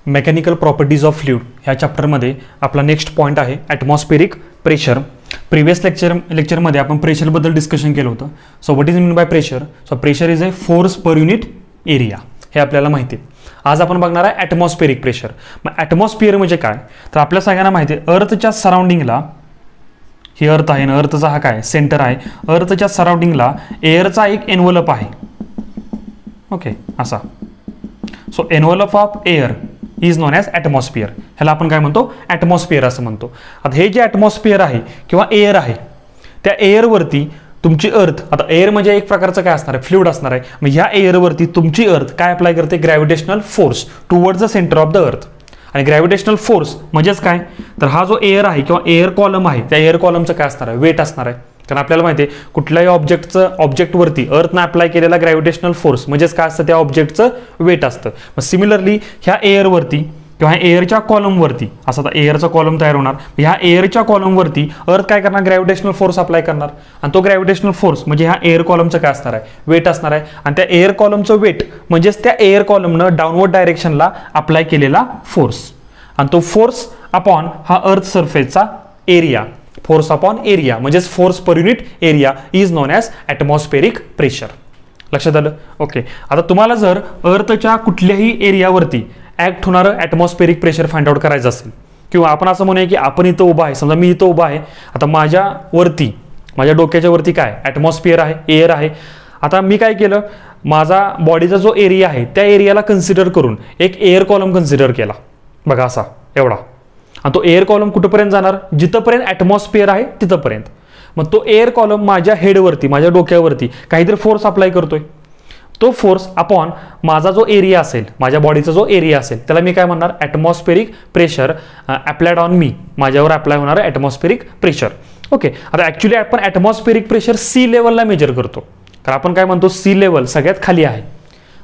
Mechanical properties of fluid ह्या चॅप्टरमध्ये आपला next point आहे ॲटमॉस्फेरिक प्रेशर. प्रिव्हियस लेक्चरमध्ये आपण प्रेशरबद्दल डिस्कशन केलं होतं. So what is mean by pressure? So pressure is a force per unit area, हे आपल्याला माहिती आहे. आज आपण बघणार आहे ॲटमॉस्फेरिक प्रेशर. मग ॲटमॉस्फिअर म्हणजे काय? तर आपल्या सगळ्यांना माहिती आहे अर्थच्या सराउंडिंगला, ही अर्थ आहे ना, अर्थचा हा काय सेंटर आहे, अर्थच्या सराउंडिंगला एअरचा एक एनव्हलप आहे. ओके, असा. So envelope of air is known as atmosphere. ह्याला आपण काय म्हणतो? ॲटमॉस्फिअर असं म्हणतो. आता हे जे ॲटमॉस्फिअर आहे किंवा एअर आहे, त्या एअरवरती तुमची अर्थ, आता एअर म्हणजे एक प्रकारचं काय असणार आहे? फ्लुइड असणार आहे. मग ह्या एअरवरती तुमची अर्थ काय अप्लाय करते? Gravitational force towards the centre of the earth. आणि ग्रॅव्हिटेशनल फोर्स म्हणजेच काय? तर हा जो एअर आहे किंवा एअर कॉलम आहे, त्या एअर कॉलमचं काय असणार आहे? वेट असणार आहे. कारण आपल्याला माहिती आहे कुठल्याही ऑब्जेक्टवरती अर्थनं अप्लाय केलेला ग्रॅव्हिटेशनल फोर्स म्हणजेच काय असतं? त्या ऑब्जेक्टचं वेट असतं. मग सिमिलरली ह्या एअरवरती किंवा एअरच्या कॉलमवरती, असा एअरचा कॉलम तयार होणार, ह्या एअरच्या कॉलमवरती अर्थ काय करणार? ग्रॅव्हिटेशनल फोर्स अप्लाय करणार. आणि तो ग्रॅव्हिटेशनल फोर्स म्हणजे ह्या एअर कॉलमचं काय असणार आहे? वेट असणार आहे. आणि त्या एअर कॉलमचं वेट म्हणजेच त्या एअर कॉलमनं डाऊनवर्ड डायरेक्शनला अप्लाय केलेला फोर्स. आणि तो फोर्स अपॉन हा अर्थ सरफेसचा एरिया, फोर्स अपॉन एरिया म्हणजेच force per unit area is known as atmospheric pressure. लक्षात आलं? ओके. आता तुम्हाला जर अर्थच्या कुठल्याही एरियावरती ॲक्ट होणारं ॲटमॉस्फेरिक प्रेशर फाइंड आउट करायचं असेल, किंवा आपण असं म्हणूया की आपण इथं उभा आहे, समजा मी इथं उभा आहे, आता माझ्यावरती, माझ्या डोक्याच्या वरती काय ॲटमॉस्फिअर आहे, एअर आहे. आता मी काय केलं, माझा बॉडीचा जो एरिया आहे त्या एरियाला कन्सिडर करून एक एअर कॉलम कन्सिडर केला. बघा असा एवढा. आणि तो एअर कॉलम कुठंपर्यंत जाणार? जिथंपर्यंत ॲटमॉस्फिअर आहे तिथंपर्यंत. मग तो एअर कॉलम माझ्या हेडवरती, माझ्या डोक्यावरती काहीतरी फोर्स अप्लाय करतोय. तो फोर्स अपॉन माझा जो एरिया असेल, माझ्या बॉडीचा जो एरिया असेल, त्याला मी काय म्हणणार? Atmospheric pressure applied on me, माझ्यावर अप्लाय होणार ॲटमॉस्फेरिक प्रेशर. ओके. आता ॲक्च्युली आपण ॲटमॉस्फेरिक प्रेशर सी लेवलला मेजर करतो. कारण आपण काय म्हणतो? सी लेवल सगळ्यात खाली आहे.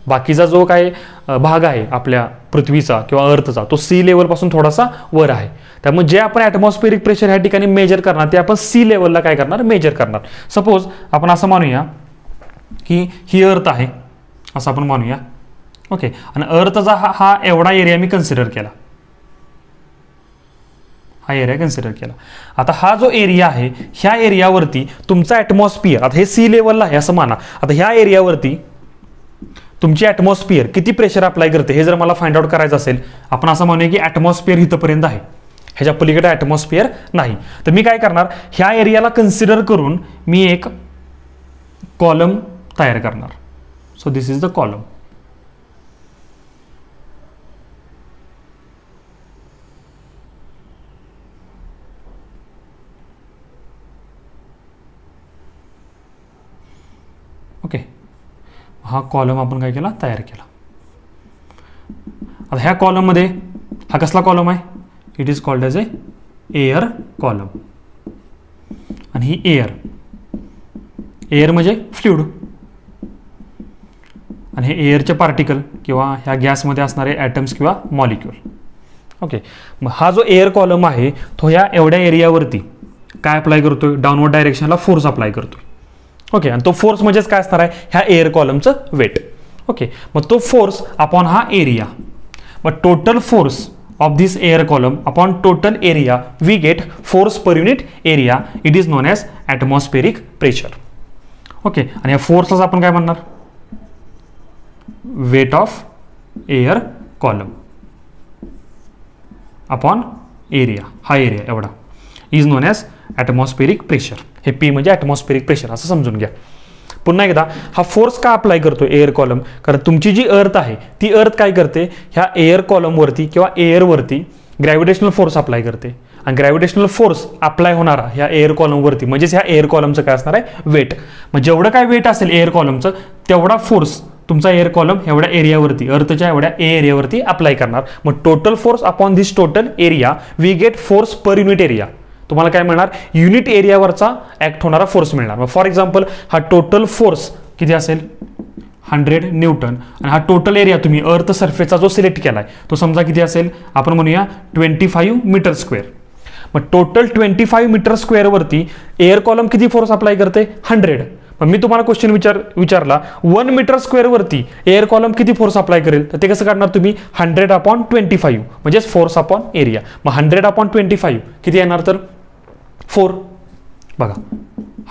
बाकीचा जो काय भाग आहे आपल्या पृथ्वीचा किंवा अर्थचा, तो सी लेवलपासून थोडासा वर आहे. त्यामुळे जे आपण ॲटमॉस्फेरिक प्रेशर ह्या ठिकाणी मेजर करणार ते आपण सी लेवलला काय करणार? मेजर करणार. सपोज आपण असं मानूया की ही अर्थ आहे, असं आपण मानूया. ओके. आणि अर्थचा हा एवढा एरिया मी कन्सिडर केला, हा एरिया कन्सिडर केला. आता हा जो एरिया आहे, ह्या एरियावरती तुमचा ॲटमॉस्फिअर, आता हे सी लेवलला आहे असं माना. आता ह्या एरियावरती तुमची ॲटमॉस्फिअर किती प्रेशर अप्लाय करते हे जर मला फाइंड आउट करायचं असेल, आपण असं म्हणूया की ॲटमॉस्फिअर इथंपर्यंत आहे, ह्याच्या पलीकडे ॲटमॉस्फिअर नाही. तर मी काय करणार? ह्या एरियाला कन्सिडर करून मी एक कॉलम तयार करणार. So this is the column. Okay. हा कॉलम आपण काय केला? तयार केला. आता ह्या कॉलममध्ये हा कसला कॉलम आहे? It is called as a air column. आणि ही एअर, एअर म्हणजे फ्लुइड, आणि हे एअरचे पार्टिकल किंवा ह्या गॅसमध्ये असणारे ॲटम्स किंवा मॉलिक्यूल. ओके. मग हा जो एअर कॉलम आहे तो ह्या एवढ्या एरियावरती काय अप्लाय करतोय? डाऊनवर्ड डायरेक्शनला फोर्स अप्लाय करतोय. ओके. आणि तो फोर्स म्हणजेच काय असणार आहे? ह्या एअर कॉलमचं वेट. ओके. मग तो फोर्स अपॉन हा एरिया, मग total force of this air column upon total area we get force per unit area. It is known as atmospheric pressure. Okay. आणि या फोर्सलाच आपण काय म्हणणार? Weight of air column upon area, हा area एवढा is known as atmospheric pressure. हे P म्हणजे ॲटमॉस्फेरिक प्रेशर असं समजून घ्या. पुन्हा एकदा हा फोर्स का अप्लाय करतो एअर कॉलम? कारण तुमची जी अर्थ आहे ती अर्थ काय करते? ह्या एअर कॉलमवरती किंवा एअरवरती ग्रॅव्हिटेशनल फोर्स अप्लाय करते. आणि ग्रॅव्हिटेशनल फोर्स अप्लाय होणारा ह्या एअर कॉलमवरती म्हणजेच ह्या एअर कॉलमचं काय असणार आहे? वेट. मग जेवढं काय वेट असेल एअर कॉलमचं तेवढा फोर्स तुमचा एअर कॉलम एवढ्या एरियावरती, अर्थच्या एवढ्या एरियावरती अप्लाय करणार. मग total force upon this total area we get force per unit area. तुम्हाला काय मिळणार? युनिट एरियावरचा ॲक्ट होणारा फोर्स मिळणार. मग फॉर एक्झाम्पल हा टोटल फोर्स किती असेल? 100 न्यूटन. आणि हा टोटल एरिया तुम्ही अर्थ सरफेसचा जो सिलेक्ट केला आहे तो समजा किती असेल? आपण म्हणूया 25 मीटर स्क्वेअर. मग टोटल 25 मीटर स्क्वेअरवरती एअर कॉलम किती फोर्स अप्लाय करते? 100. मग मी तुम्हाला क्वेश्चन विचारला 1 मीटर स्क्वेअर वरती एअर कॉलम किती फोर्स अप्लाय करेल, तर ते कसं काढणार तुम्ही 100/25 म्हणजे फोर्स अपॉन एरिया. मग 100/25 किती येणार तर 4. बघा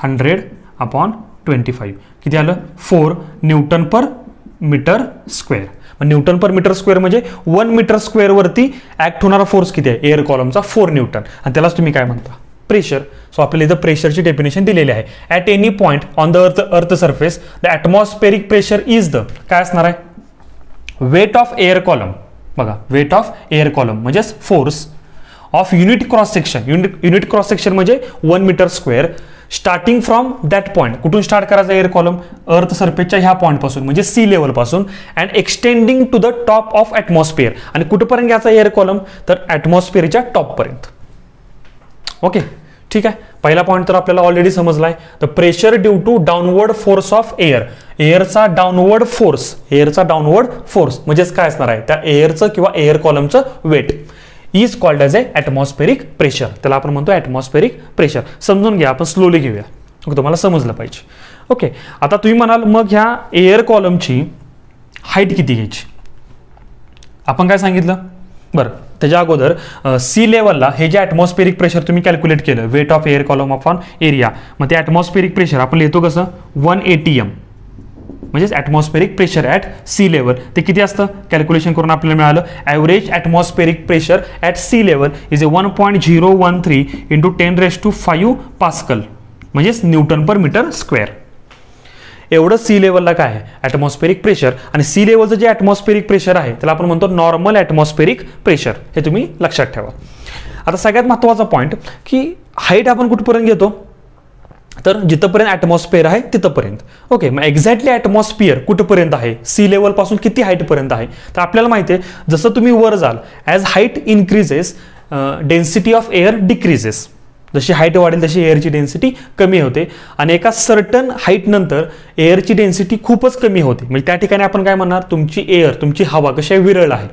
100/25 किती आलं 4 Newton per metre square. Newton per metre square म्हणजे 1 मीटर स्क्वेअर वरती ऍक्ट होणारा फोर्स किती आहे एअर कॉलमचा 4 न्यूटन, आणि त्यालाच तुम्ही काय म्हणता प्रेशर. सो आपल्याला इथं प्रेशरची डेफिनेशन दिलेली आहे. At any point on the earth surface the atmospheric pressure is the काय असणार आहे वेट ऑफ एअर कॉलम. बघा वेट ऑफ एअर कॉलम म्हणजेच force of unit cross section. Unit cross section म्हणजे 1 metre square starting from that point. कुठून start करायचा air column earth सरफेसच्या ह्या पॉईंट पासून म्हणजे सी लेवल पासून and extending to the top of atmosphere. आणि कुठपर्यंत घ्यायचा एअर कॉलम तर ॲटमॉस्फिअरच्या टॉपपर्यंत. ओके ठीक आहे. पहिला पॉईंट तर आपल्याला ऑलरेडी समजलाय. The pressure due to downward force of air. एअरचा डाऊनवर्ड फोर्स म्हणजेच काय असणार आहे त्या एअरचं किंवा एअर कॉलमचं weight is called as a atmospheric pressure. त्याला आपण म्हणतो ॲटमॉस्फेरिक प्रेशर. समजून घ्या, आपण स्लोली घेऊया. ओके तुम्हाला समजलं पाहिजे. ओके आता तुम्ही म्हणाल मग ह्या एअर कॉलमची हाईट किती घ्यायची. आपण काय सांगितलं बरं त्याच्या अगोदर सी लेवलला हे जे ॲटमॉस्फेरिक प्रेशर तुम्ही कॅल्क्युलेट केलं weight of air column upon area. मग ते ॲटमॉस्फेरिक प्रेशर आपण लिहितो कसं 180 m म्हणजेच atmospheric pressure at sea level. ते किती असतं कॅल्क्युलेशन करून आपल्याला मिळालं average atmospheric pressure at sea level is 1.013 × 10⁵ pascal म्हणजेच न्यूटन पर मीटर स्क्वेअर. एवढं सी लेवलला काय आहे ॲटमॉस्फेरिक प्रेशर. आणि सी लेवलचं जे ॲटमॉस्फेरिक प्रेशर आहे त्याला आपण म्हणतो नॉर्मल ॲटमॉस्फेरिक प्रेशर. हे तुम्ही लक्षात ठेवा. आता सगळ्यात महत्त्वाचा पॉईंट की हाईट आपण कुठपर्यंत घेतो तर जिथपर्यंत ॲटमॉस्फिअर आहे तिथपर्यंत. ओके मग एक्झॅक्टली ॲटमॉस्फिअर कुठपर्यंत आहे सी लेवल पासून किती हाईटपर्यंत आहे तर आपल्याला माहिती आहे जसं तुम्ही वर जाल as height increases density of air decreases. जशी हाईट वाढेल तशी एअरची डेन्सिटी कमी होते आणि एका सर्टन हाईट नंतर एअरची डेन्सिटी खूपच कमी होते. म्हणजे त्या ठिकाणी आपण काय म्हणणार तुमची हवा कशी विरळ आहे.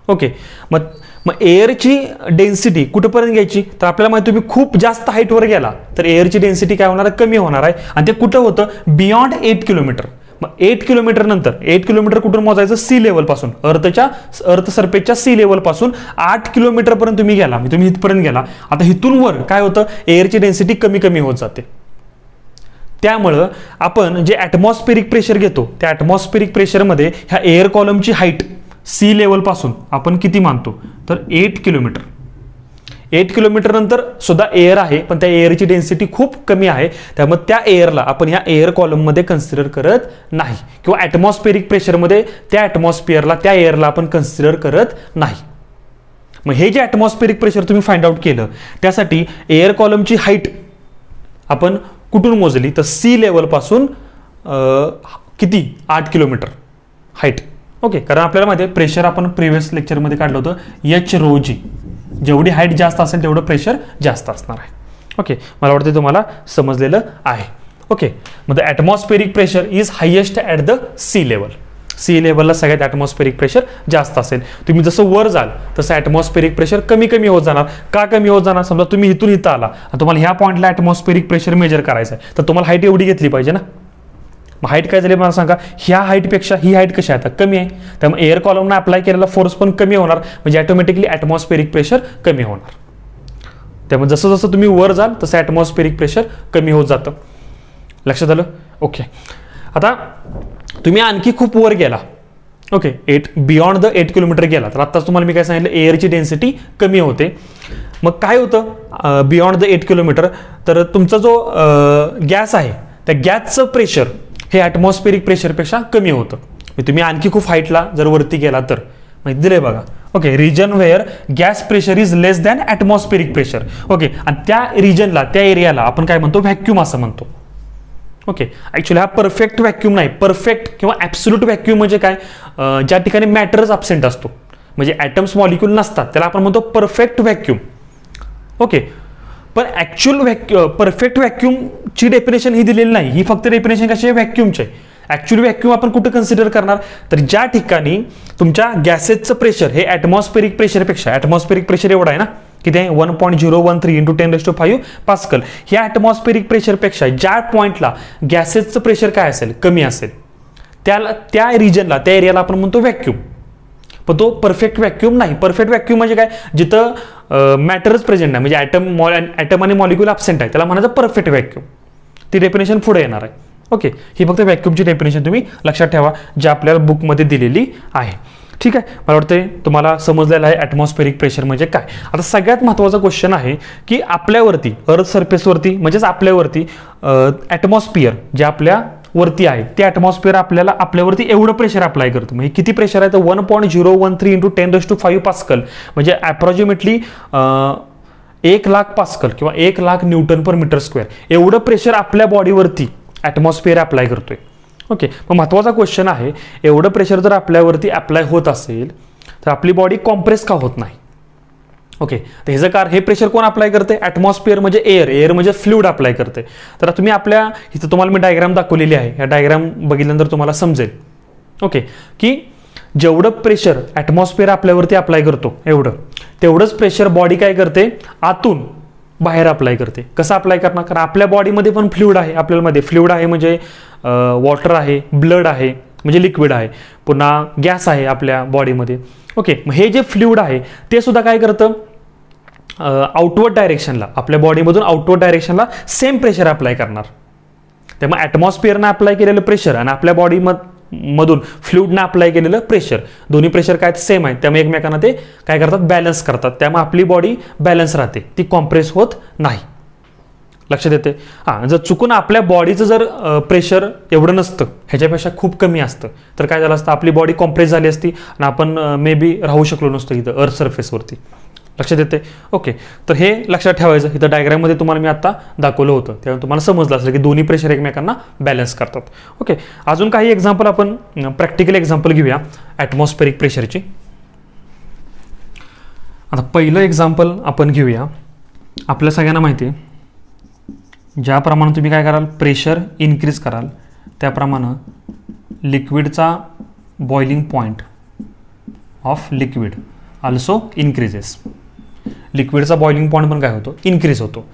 ओके मग एअरची डेन्सिटी कुठपर्यंत घ्यायची तर आपल्याला माहिती तुम्ही खूप जास्त हाईटवर गेला तर एअरची डेन्सिटी काय होणार कमी होणार आहे. आणि ते कुठं होतं बियॉन्ड 8 किलोमीटर. मग 8 किलोमीटर नंतर 8 किलोमीटर कुठून मोजायचं सी लेवल पासून अर्थ सरफेसच्या सी लेवल पासून 8 किलोमीटर पर्यंत तुम्ही गेला. तुम्ही इथपर्यंत गेला. आता इथून वर काय होतं एअरची डेन्सिटी कमी कमी होत जाते. त्यामुळं आपण जे ॲटमॉस्फेरिक प्रेशर घेतो त्या ॲटमॉस्फेरिक प्रेशरमध्ये ह्या एअर कॉलमची हाईट सी लेवल पासून आपण किती मानतो तर 8 किलोमीटर. 8 किलोमीटर नंतर सुद्धा एअर आहे पण त्या एअरची डेन्सिटी खूप कमी आहे. त्यामुळे त्या एअरला आपण ह्या एअर कॉलममध्ये कन्सिडर करत नाही किंवा ॲटमॉस्फेरिक प्रेशरमध्ये त्या ॲटमॉस्फिअरला त्या एअरला आपण कन्सिडर करत नाही. मग हे जे ॲटमॉस्फेरिक प्रेशर तुम्ही फाइंड आउट केलं त्यासाठी एअर कॉलमची हाईट आपण कुठून मोजली तर सी लेवल पासून किती 8 किलोमीटर हाईट. ओके कारण आपल्याला माहिती आहे प्रेशर आपण प्रिव्हियस लेक्चरमध्ये काढलं होतं h/ρg. जेवढी हाईट जास्त असेल तेवढं प्रेशर जास्त असणार आहे. ओके मला वाटतं तुम्हाला समजलेलं आहे. ओके मग the atmospheric pressure is highest at the sea level. Sea लेवलला सगळ्यात ॲटमॉस्फेरिक प्रेशर जास्त असेल. तुम्ही जसं वर जाल तसं ॲटमॉस्फेरिक प्रेशर कमी कमी होत जाणार. का कमी होत जाणार समजा तुम्ही इथून इथं आला आणि तुम्हाला ह्या पॉईंटला ॲटमॉस्फेरिक प्रेशर मेजर करायचं आहे तर तुम्हाला हाईट एवढी घेतली पाहिजे ना. मग हाईट काय झाली मला सांगा ह्या हाईटपेक्षा ही हाईट कशी आहे आता कमी आहे. त्यामुळे एअर कॉलमनं अप्लाय केलेला फोर्स पण कमी होणार म्हणजे ऑटोमॅटिकली ॲटमॉस्फेरिक प्रेशर कमी होणार. त्यामुळे जसं जसं तुम्ही वर जाल तसं ॲटमॉस्फेरिक प्रेशर कमी होत जातं. लक्षात आलं. ओके आता तुम्ही आणखी खूप वर गेला. ओके बियॉन्ड द 8 किलोमीटर गेला तर आत्ताच तुम्हाला मी काय सांगितलं एअरची डेन्सिटी कमी होते. मग काय होतं बियॉन्ड द 8 किलोमीटर तर तुमचा जो गॅस आहे त्या गॅसचं प्रेशर हे ॲटमॉस्फेरिक प्रेशरपेक्षा कमी होतं. तुम्ही आणखी खूप हाईटला जर वरती गेला तर माहिती दिलंय बघा. Okay region where gas pressure is less than atmospheric pressure. Okay आणि त्या रिजनला त्या एरियाला आपण काय म्हणतो व्हॅक्यूम असं म्हणतो. ओके ॲक्च्युली हा परफेक्ट व्हॅक्यूम नाही. परफेक्ट किंवा ॲब्सोल्यूट व्हॅक्यूम म्हणजे काय ज्या ठिकाणी मॅटरच ॲब्सेंट असतो म्हणजे ॲटम्स मॉलिक्यूल नसतात त्याला आपण म्हणतो परफेक्ट व्हॅक्यूम. ओके पण परफेक्ट व्हॅक्यूमची डेफिनेशन ही दिलेली नाही. ही फक्त डेफिनेशन कशी आहे व्हॅक्यूमची आहे. ॲक्च्युअली व्हॅक्यूम आपण कुठं कन्सिडर करणार तर ज्या ठिकाणी तुमच्या गॅसेसचं प्रेशर हे ॲटमॉस्फेरिक प्रेशरपेक्षा ॲटमॉस्फेरिक प्रेशर एवढा आहे ना किती आहे 1.013 इंटू 10⁵ पास्कल. ह्या ॲटमॉस्फेरिक प्रेशरपेक्षा ज्या पॉईंटला गॅसेसचं प्रेशर काय असेल कमी असेल त्या रिजनला त्या एरियाला आपण म्हणतो व्हॅक्यूम. पण तो परफेक्ट व्हॅक्यूम नाही. परफेक्ट व्हॅक्यूम म्हणजे काय, जिथं मॅटरच प्रेझेंट नाही, म्हणजे ॲटम आणि मॉलिक्यूल ॲब्सेंट आहे, त्याला म्हणायचं परफेक्ट व्हॅक्यूम. ती डेफिनेशन पुढे येणार आहे. ओके, ही फक्त व्हॅक्यूमची डेफिनेशन तुम्ही लक्षात ठेवा जी आपल्याला बुकमध्ये दिलेली आहे. ठीक आहे, मला वाटतं तुम्हाला समजलेलं आहे ॲटमॉस्फेरिक प्रेशर म्हणजे काय. आता सगळ्यात महत्त्वाचा क्वेश्चन आहे की आपल्यावरती अर्थ सरफेसवरती म्हणजेच आपल्यावरती ॲटमॉस्फिअर जे आपल्या वरती आहे ते ॲटमॉस्फिअर आपल्यावरती एवढं प्रेशर अप्लाय करतं. म्हणजे किती प्रेशर आहे तर 1.013 इंटू 10⁵ पास्कल, म्हणजे ॲप्रॉक्सिमेटली 1,00,000 पास्कल किंवा 1,00,000 न्यूटन पर मीटर स्क्वेअर एवढं प्रेशर आपल्या बॉडीवरती ॲटमॉस्फिअर अप्लाय करतोय. ओके, मग महत्त्वाचा क्वेश्चन आहे, एवढं प्रेशर जर आपल्यावरती अप्लाय होत असेल तर आपली बॉडी कॉम्प्रेस का होत नाही. ओके, तर ह्याचं कारण हे प्रेशर कोण अप्लाय करते, ॲटमॉस्फिअर म्हणजे एअर म्हणजे फ्लुइड अप्लाय करते. तर तुम्ही आपल्या इथं तुम्हाला मी डायग्राम दाखवलेली आहे, या डायग्राम बघितल्यानंतर तुम्हाला समजेल ओके की जेवढं प्रेशर ॲटमॉस्फिअर आपल्यावरती अप्लाय करतो तेवढंच प्रेशर बॉडी काय करते आतून बाहेर अप्लाय करते. कसं अप्लाय करणार, कारण आपल्या बॉडीमध्ये पण फ्लुइड आहे. आपल्यामध्ये फ्लुइड आहे म्हणजे वॉटर आहे, ब्लड आहे म्हणजे लिक्विड आहे, पुन्हा गॅस आहे आपल्या बॉडीमध्ये. ओके, मग हे जे फ्लुइड आहे ते सुद्धा काय करतं आउटवर्ड डायरेक्शनला, आपल्या बॉडीमधून आउटवर्ड डायरेक्शनला सेम प्रेशर अप्लाय करणार. त्यामुळे ॲटमॉस्फिअरनं अप्लाय केलेलं प्रेशर आणि आपल्या बॉडीमधून फ्लुइडनं अप्लाय केलेलं प्रेशर दोन्ही प्रेशर काय सेम आहे, त्यामुळे एकमेकांना ते काय करतात बॅलन्स करतात. त्यामुळे आपली बॉडी बॅलन्स राहते, ती कॉम्प्रेस होत नाही. लक्षात येते. हां, जर चुकून आपल्या बॉडीचं जर प्रेशर एवढं नसतं, ह्याच्यापेक्षा खूप कमी असतं तर काय झालं असतं, आपली बॉडी कॉम्प्रेस झाली असती आणि आपण मे बी राहू शकलो नसतो इथं अर्थ सरफेसवरती. लक्षात येते. ओके, तर हे लक्षात ठेवायचं. इथं डायग्राममध्ये तुम्हाला मी आता दाखवलं होतं, त्यामुळे तुम्हाला समजलं असेल की दोन्ही प्रेशर एकमेकांना बॅलन्स करतात. ओके, अजून काही एक्झाम्पल आपण प्रॅक्टिकल एक्झाम्पल घेऊया ॲटमॉस्फेरिक प्रेशरची. आता पहिलं एक्झाम्पल आपण घेऊया. आपल्या सगळ्यांना माहिती आहे ज्याप्रमाणे तुम्ही काय कराल प्रेशर इन्क्रीज कराल त्याप्रमाणे लिक्विडचा boiling point of liquid also increases. लिक्विडचा बॉइलिंग पॉईंट पण काय होतो इन्क्रीज होतो.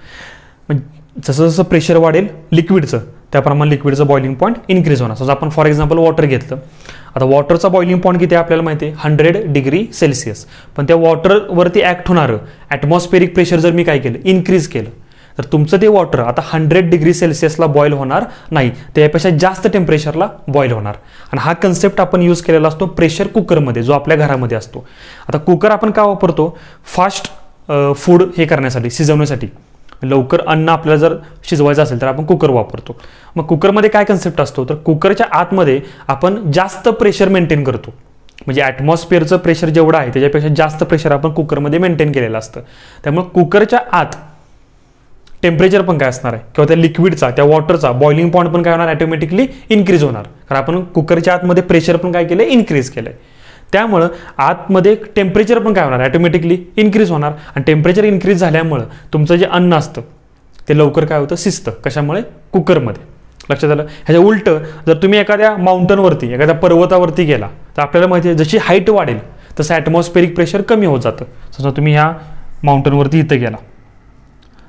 जसं जसं प्रेशर वाढेल लिक्विडचं त्याप्रमाणे लिक्विडचं बॉइलिंग पॉईंट इन्क्रीज होणार. समजा आपण फॉर एक्झाम्पल वॉटर घेतलं. आता वॉटरचा बॉइलिंग पॉईंट किती आहे आपल्याला माहिती आहे 100 डिग्री सेल्सिअस. पण त्या वॉटरवरती ॲक्ट होणारं ॲटमॉस्फेरिक प्रेशर जर मी काय केलं इन्क्रीज केलं तर तुमचं ते वॉटर आता 100 डिग्री सेल्सिअसला बॉईल होणार नाही, त्यापेक्षा जास्त टेम्परेचरला बॉईल होणार. आणि हा कन्सेप्ट आपण यूज केलेला असतो प्रेशर कुकरमध्ये जो आपल्या घरामध्ये असतो. आता कुकर आपण का वापरतो फास्ट फूड हे करण्यासाठी शिजवण्यासाठी. लवकर अन्न आपल्याला जर शिजवायचं असेल तर आपण कुकर वापरतो. मग कुकरमध्ये काय कन्सेप्ट असतो तर कुकरच्या आतमध्ये आपण जास्त प्रेशर मेंटेन करतो. म्हणजे ॲटमॉस्फिअरचं प्रेशर जेवढं आहे त्याच्यापेक्षा जास्त प्रेशर आपण कुकरमध्ये मेंटेन केलेलं असतं. त्यामुळे कुकरच्या आत टेम्परेचर पण काय असणार आहे किंवा त्या लिक्विडचा त्या वॉटरचा बॉइलिंग पॉईंट पण काय होणार ऑटोमॅटिकली इन्क्रीज होणार. कारण आपण कुकरच्या आतमध्ये प्रेशर पण काय केलं इन्क्रीज केलंय. त्यामुळं आतमध्ये टेम्परेचर पण काय होणार ऑटोमॅटिकली इन्क्रीज होणार. आणि टेम्परेचर इन्क्रीज झाल्यामुळं तुमचं जे अन्न असतं ते लवकर काय होतं शिजतं. कशामुळे कुकरमध्ये. लक्षात आलं. ह्याच्या उलट जर तुम्ही एखाद्या माउंटनवरती एखाद्या पर्वतावरती गेला तर आपल्याला माहिती आहे जशी हाईट वाढेल तसं ॲटमॉस्फेरिक प्रेशर कमी होत जातं. समजा तुम्ही ह्या माउंटनवरती इथं गेला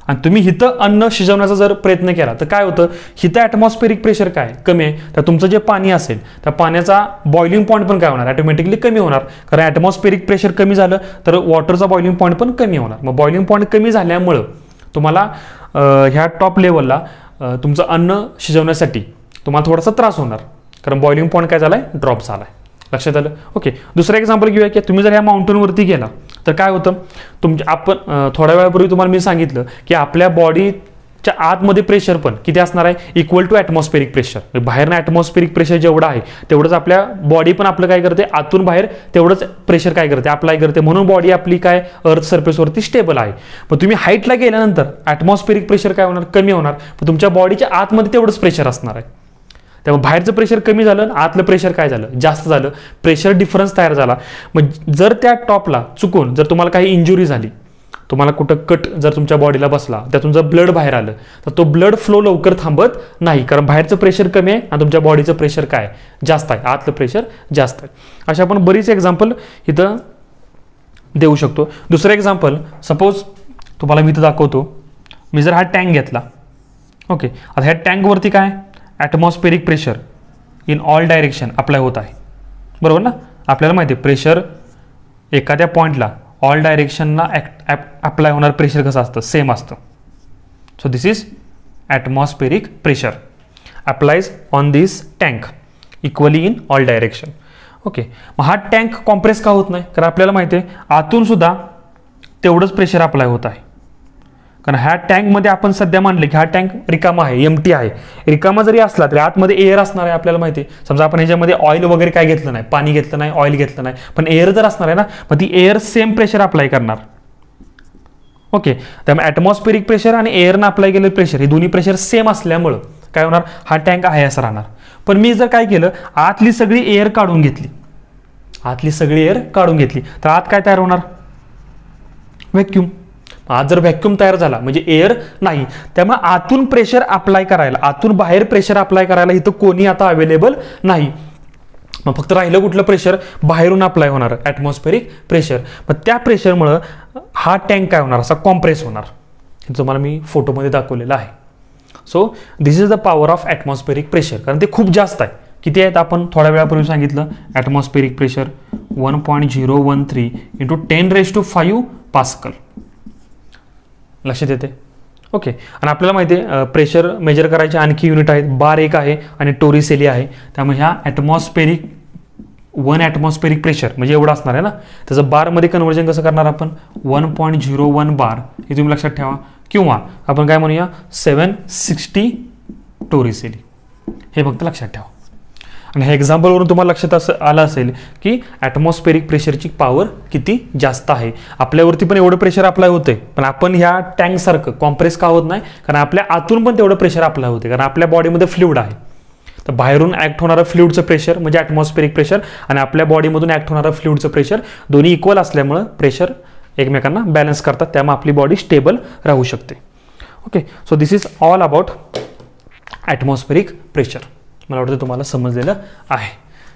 आणि तुम्ही हिथं अन्न शिजवण्याचा जर प्रयत्न केला तर काय होतं हिथं ॲटमॉस्फेरिक प्रेशर काय कमी आहे तर तुमचं जे पाणी असेल त्या पाण्याचा बॉइलिंग पॉईंट पण काय होणार ऑटोमॅटिकली कमी होणार. कारण ॲटमॉस्फेरिक प्रेशर कमी झालं तर वॉटरचा बॉइलिंग पॉईंट पण कमी होणार. मग बॉइलिंग पॉईंट कमी झाल्यामुळं तुम्हाला ह्या टॉप लेवलला तुमचं अन्न शिजवण्यासाठी तुम्हाला थोडासा त्रास होणार कारण बॉइलिंग पॉईंट काय झालाय ड्रॉप झालाय. लक्षात आलं. ओके, दुसरं एक्झाम्पल घेऊया की तुम्ही जर ह्या माउंटनवरती गेला तर काय होतं आपण थोड्या वेळापूर्वी तुम्हाला मी सांगितलं की आपल्या बॉडीच्या आतमध्ये प्रेशर पण किती असणार आहे इक्वल टू ॲटमॉस्फेरिक प्रेशर. बाहेरनं ॲटमॉस्फेरिक प्रेशर जेवढं आहे तेवढंच आपल्या बॉडी पण आपलं काय करते आतून बाहेर तेवढंच प्रेशर काय करते अप्लाय करते. म्हणून बॉडी आपली काय अर्थ सरफेसवरती स्टेबल आहे. पण तुम्ही हाईटला गेल्यानंतर ॲटमॉस्फेरिक प्रेशर काय होणार कमी होणार. पण तुमच्या बॉडीच्या आतमध्ये तेवढंच प्रेशर असणार आहे. त्यामुळे बाहेरचं प्रेशर कमी झालं आतलं प्रेशर काय झालं जास्त झालं. प्रेशर डिफरन्स तयार झाला. मग जर त्या टॉपला चुकून जर तुम्हाला काही इंजुरी झाली तुम्हाला कुठं कट जर तुमच्या बॉडीला बसला त्यातून जर ब्लड बाहेर आलं तर तो ब्लड फ्लो लवकर थांबत नाही कारण बाहेरचं प्रेशर कमी आहे आणि तुमच्या बॉडीचं प्रेशर काय जास्त आहे आतलं प्रेशर जास्त आहे. अशा आपण बरीच एक्झाम्पल इथं देऊ शकतो. दुसरं एक्झाम्पल, सपोज तुम्हाला मी इथं दाखवतो, मी जर हा टँक घेतला, ओके, आता ह्या टँकवरती काय atmospheric pressure in all direction apply होत आहे, बरोबर ना. आपल्याला माहिती आहे प्रेशर एखाद्या पॉईंटला ऑल डायरेक्शनला अप्लाय होणार प्रेशर कसं असतं, सेम असतं. So this is atmospheric pressure applies on this tank equally in all direction. Okay, मग हा टँक कॉम्प्रेस का होत नाही, कारण आपल्याला माहिती आहे आतून सुद्धा तेवढंच प्रेशर अप्लाय होत आहे. कारण ह्या टँकमध्ये आपण सध्या मानले की हा टँक रिकामा आहे, एम्प्टी आहे. रिकामा जरी असला तरी आतमध्ये एअर असणार आहे, आपल्याला माहिती आहे. समजा आपण ह्याच्यामध्ये ऑइल वगैरे काय घेतलं नाही, पाणी घेतलं नाही, ऑइल घेतलं नाही, पण एअर जर असणार आहे ना, मग ती एअर सेम प्रेशर अप्लाय करणार. ओके, त्यामुळे ॲटमॉस्फेरिक प्रेशर आणि एअरनं अप्लाय केलेलं प्रेशर हे दोन्ही प्रेशर सेम असल्यामुळं काय होणार, हा टँक आहे असं राहणार. पण मी जर काय केलं, आतली सगळी एअर काढून घेतली, आतली सगळी एअर काढून घेतली, तर आत काय तयार होणार, व्हॅक्यूम. आत जर व्हॅक्यूम तयार झाला म्हणजे एअर नाही, त्यामुळे आतून प्रेशर अप्लाय करायला, आतून बाहेर प्रेशर अप्लाय करायला इथं कोणी आता अवेलेबल नाही. मग फक्त राहिलं कुठलं प्रेशर, बाहेरून अप्लाय होणार ॲटमॉस्फेरिक प्रेशर. मग त्या प्रेशरमुळं हा टँक काय होणार, असा कॉम्प्रेस होणार. हे तुम्हाला मी फोटोमध्ये दाखवलेलं आहे. So this is the power of atmospheric pressure, कारण ते खूप जास्त आहे. किती आहेत आपण थोड्या वेळापूर्वी सांगितलं, ॲटमॉस्फेरिक प्रेशर 1.013 × 10⁵ पास्कल. लक्षात येते. ओके, आणि आपल्याला माहिती आहे प्रेशर मेजर करायचे आणखी युनिट आहेत, बार एक आहे आणि टोरिसेली आहे. त्यामुळे ह्या ॲटमॉस्फेरिक 1 ॲटमॉस्फेरिक प्रेशर म्हणजे एवढं असणार आहे ना, त्याचं बारमध्ये कन्वर्जन कसं करणार आपण, 1.01 बार हे तुम्ही लक्षात ठेवा, किंवा आपण काय म्हणूया 760 टोरिसेली, हे फक्त लक्षात ठेवा. आणि ह्या एक्झाम्पलवरून तुम्हाला लक्षात आलं असेल की ॲटमॉस्फेरिक प्रेशरची पॉवर किती जास्त आहे. आपल्यावरती पण एवढं प्रेशर अप्लाय होतंय, पण आपण ह्या टँकसारखं कॉम्प्रेस का होत नाही, कारण आपल्या आतून पण तेवढं प्रेशर अप्लाय होते, कारण आपल्या बॉडीमध्ये फ्लुइड आहे. तर बाहेरून ॲक्ट होणारं फ्लुइडचं प्रेशर म्हणजे ॲटमॉस्फेरिक प्रेशर, आणि आपल्या बॉडीमधून ॲक्ट होणारं फ्लुइडचं प्रेशर दोन्ही इक्वल असल्यामुळं प्रेशर एकमेकांना बॅलन्स करतात, त्यामुळे आपली बॉडी स्टेबल राहू शकते. Okay, so this is all about atmospheric pressure. मला वाटतं तुम्हाला समजलेलं आहे.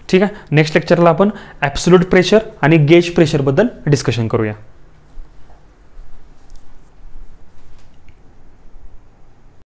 ठीक आहे, नेक्स्ट लेक्चरला आपण ॲब्सोल्यूट प्रेशर आणि गेज प्रेशरबद्दल डिस्कशन करूया.